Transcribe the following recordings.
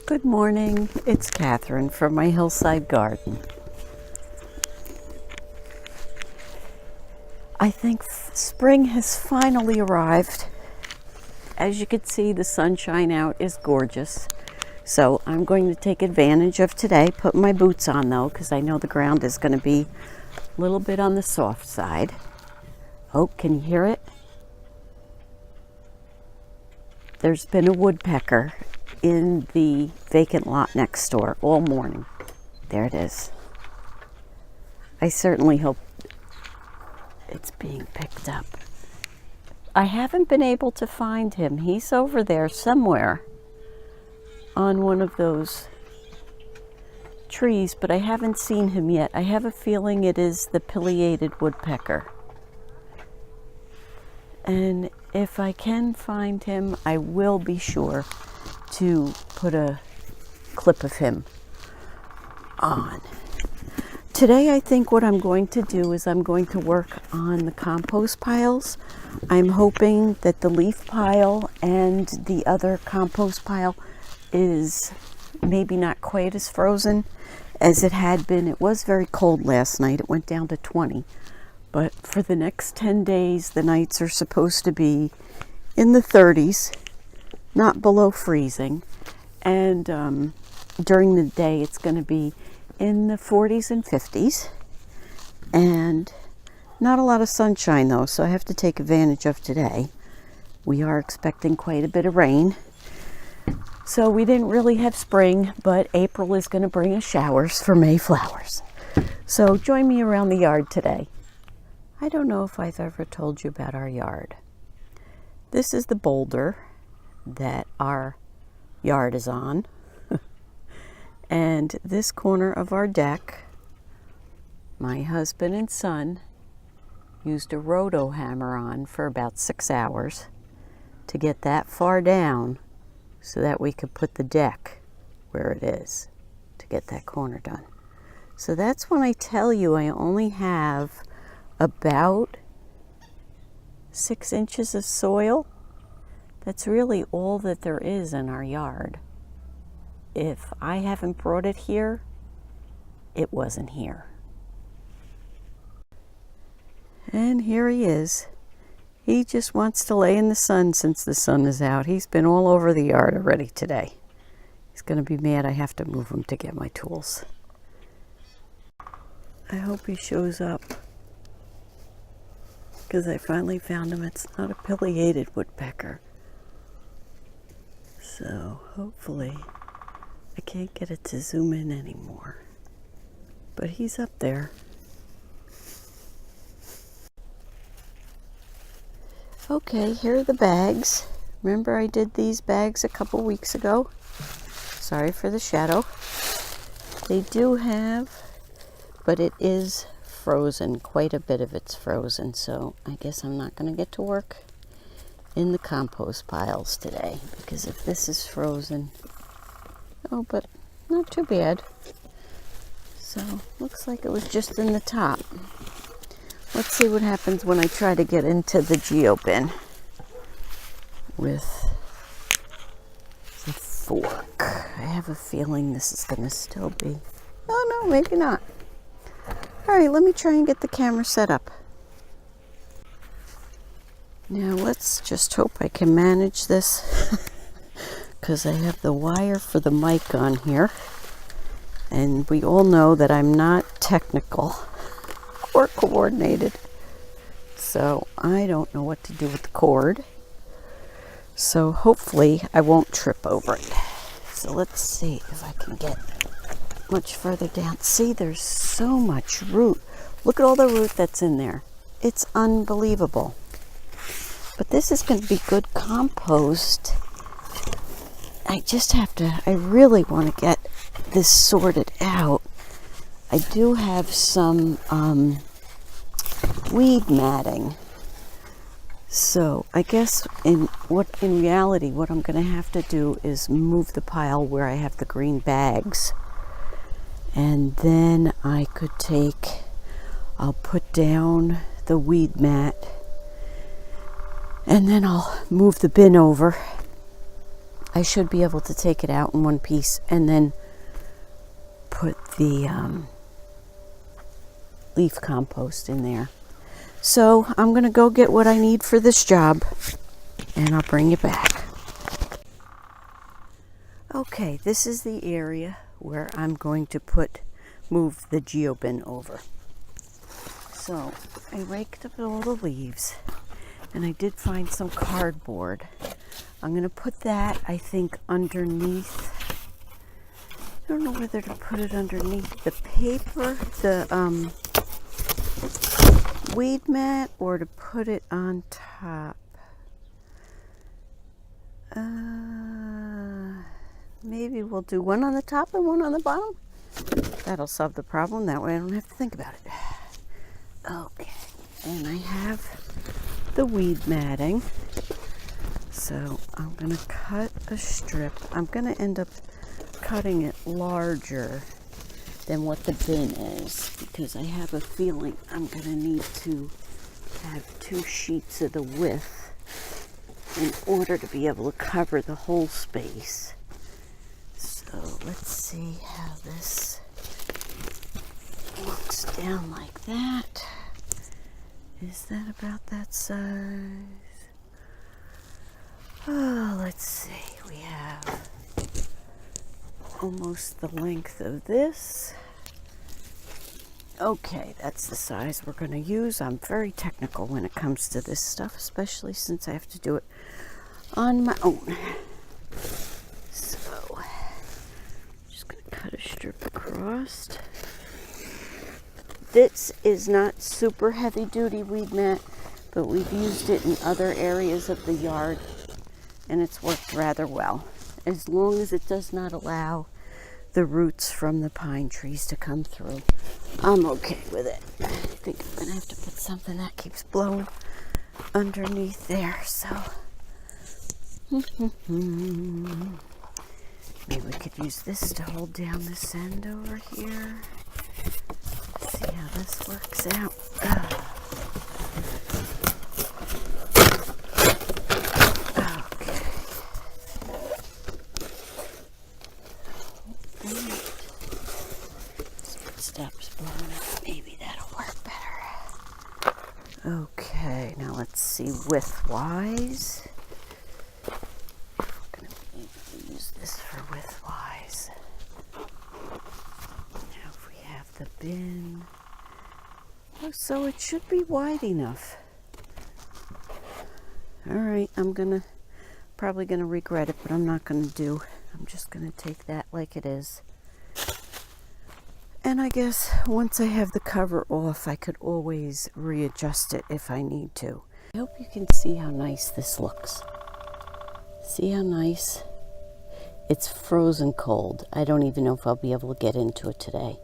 Good morning, it's Catherine from my hillside garden. I think spring has finally arrived. As you can see, the sunshine out is gorgeous. So I'm going to take advantage of today, put my boots on though, because I know the ground is going to be a little bit on the soft side. Oh, can you hear it? There's been a woodpecker in the vacant lot next door all morning. There it is. I certainly hope it's being picked up. I haven't been able to find him. He's over there somewhere on one of those trees, but I haven't seen him yet. I have a feeling it is the pileated woodpecker. And if I can find him, I will be sure to put a clip of him on. Today I think what I'm going to do is I'm going to work on the compost piles. I'm hoping that the leaf pile and the other compost pile is maybe not quite as frozen as it had been. It was very cold last night. It went down to 20. But for the next 10 days, the nights are supposed to be in the 30s, not below freezing. And during the day, it's going to be in the 40s and 50s. And not a lot of sunshine, though, so I have to take advantage of today. We are expecting quite a bit of rain. So we didn't really have spring, but April is going to bring us showers for May flowers. So join me around the yard today. I don't know if I've ever told you about our yard. This is the boulder that our yard is on. And this corner of our deck, my husband and son used a roto hammer on for about 6 hours to get that far down so that we could put the deck where it is to get that corner done. So that's when I tell you I only have about 6 inches of soil. That's really all that there is in our yard. If I haven't brought it here, it wasn't here. And here he is. He just wants to lay in the sun since the sun is out. He's been all over the yard already today. He's going to be mad I have to move him to get my tools. I hope he shows up, because I finally found him. It's not a pileated woodpecker. So hopefully, I can't get it to zoom in anymore. But he's up there. Okay, here are the bags. Remember I did these bags a couple weeks ago? Sorry for the shadow. They do have, but it is frozen. Quite a bit of it's frozen, so I guess I'm not going to get to work in the compost piles today, because if this is frozen, oh, but not too bad. So looks like it was just in the top. Let's see what happens when I try to get into the geo bin with the fork. I have a feeling this is going to still be, oh no, maybe not. All right, let me try and get the camera set up. Now let's just hope I can manage this because I have the wire for the mic on here. And we all know that I'm not technical or coordinated. So I don't know what to do with the cord. So hopefully I won't trip over it. So let's see if I can get much further down. See, there's so much root. Look at all the root that's in there. It's unbelievable. But this is going to be good compost. I just have to, I really want to get this sorted out. I do have some weed matting. So I guess in reality, what I'm going to have to do is move the pile where I have the green bags. And then I could I'll put down the weed mat, and then I'll move the bin over I should be able to take it out in one piece and then put the leaf compost in there. So I'm going to go get what I need for this job, and I'll bring you back. Okay, this is the area where I'm going to move the geobin over. So I raked up all the leaves, and I did find some cardboard. I'm going to put that, I think, underneath. I don't know whether to put it underneath the paper, the weed mat, or to put it on top. Maybe we'll do one on the top and one on the bottom. That'll solve the problem. That way I don't have to think about it. Okay, and I have the weed matting. So I'm going to cut a strip. I'm going to end up cutting it larger than what the bin is, because I have a feeling I'm going to need to have 2 sheets of the width in order to be able to cover the whole space. So let's see how this looks down like that. Is that about that size? Oh, let's see. We have almost the length of this. Okay, that's the size we're going to use. I'm very technical when it comes to this stuff, especially since I have to do it on my own. So, I'm just going to cut a strip across. This is not super heavy duty weed mat, but we've used it in other areas of the yard, and it's worked rather well, as long as it does not allow the roots from the pine trees to come through. I'm okay with it. I think I'm going to have to put something that keeps blowing underneath there, so maybe we could use this to hold down this end over here. Let's see how this works out. Stops blowing up. Maybe that'll work better. Okay, now let's see width-wise. We're going to use this for width-wise. Now if we have the bin. Oh, so it should be wide enough. Alright, I'm probably gonna regret it, but I'm not gonna do. I'm just gonna take that like it is. And I guess once I have the cover off, I could always readjust it if I need to. I hope you can see how nice this looks. See how nice? It's frozen cold. I don't even know if I'll be able to get into it today.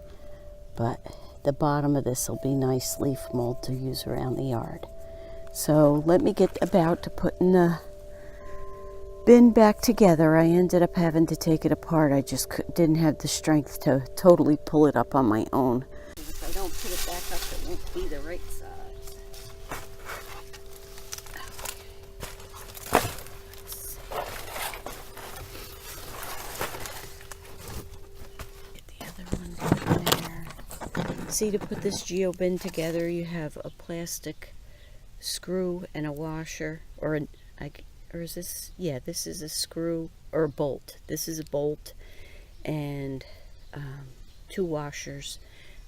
But the bottom of this will be nice leaf mold to use around the yard. So let me get about to putting the bin back together. I ended up having to take it apart. I just didn't have the strength to totally pull it up on my own. If I don't put it back up, it won't be the right size. Get the other one down there. See, to put this geobin together, you have a plastic screw and a washer, or is this? Yeah, this is a screw or a bolt. This is a bolt and 2 washers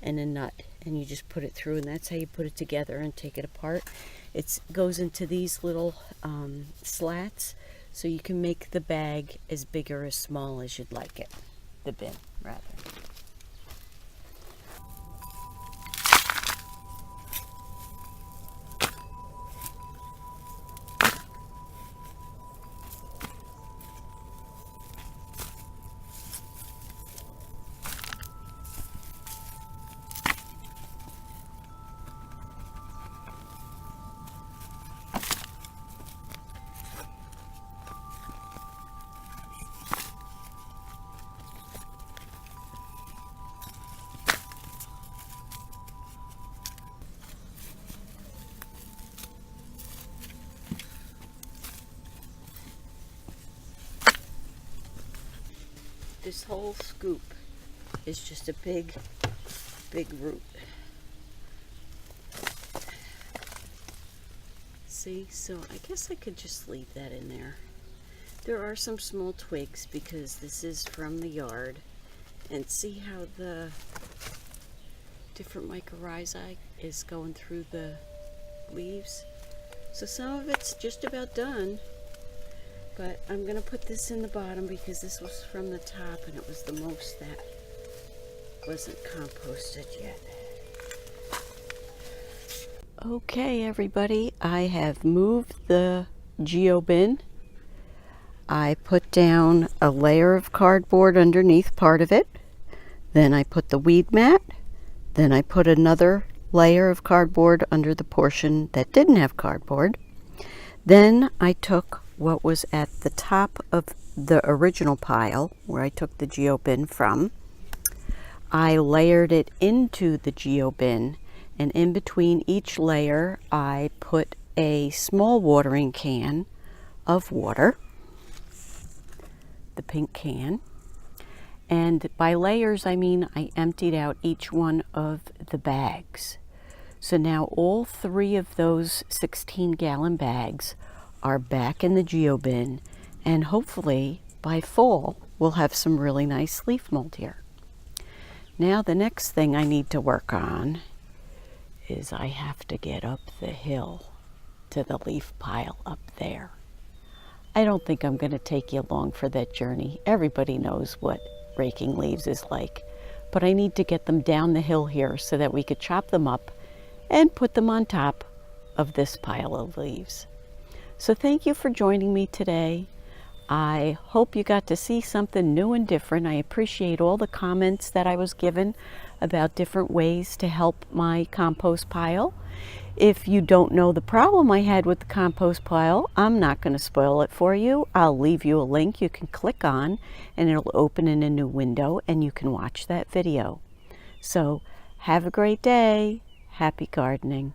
and a nut, and you just put it through, and that's how you put it together and take it apart. It goes into these little slats, so you can make the bag as big or as small as you'd like it. The bin, rather. This whole scoop is just a big root. See, so I guess I could just leave that in there. There are some small twigs because this is from the yard. And see how the different mycorrhizae is going through the leaves? So some of it's just about done. But I'm going to put this in the bottom because this was from the top and it was the most that wasn't composted yet. Okay, everybody, I have moved the geobin. I put down a layer of cardboard underneath part of it. Then I put the weed mat. Then I put another layer of cardboard under the portion that didn't have cardboard. Then I took what was at the top of the original pile where I took the geobin from. I layered it into the geobin, and in between each layer I put a small watering can of water, the pink can. And by layers I mean I emptied out each one of the bags. So now all 3 of those 16-gallon bags are back in the geobin, and hopefully by fall we'll have some really nice leaf mold here. Now the next thing I need to work on is I have to get up the hill to the leaf pile up there. I don't think I'm going to take you along for that journey. Everybody knows what raking leaves is like, but I need to get them down the hill here so that we could chop them up and put them on top of this pile of leaves. So thank you for joining me today. I hope you got to see something new and different. I appreciate all the comments that I was given about different ways to help my compost pile. If you don't know the problem I had with the compost pile, I'm not going to spoil it for you. I'll leave you a link you can click on and it'll open in a new window and you can watch that video. So have a great day. Happy gardening.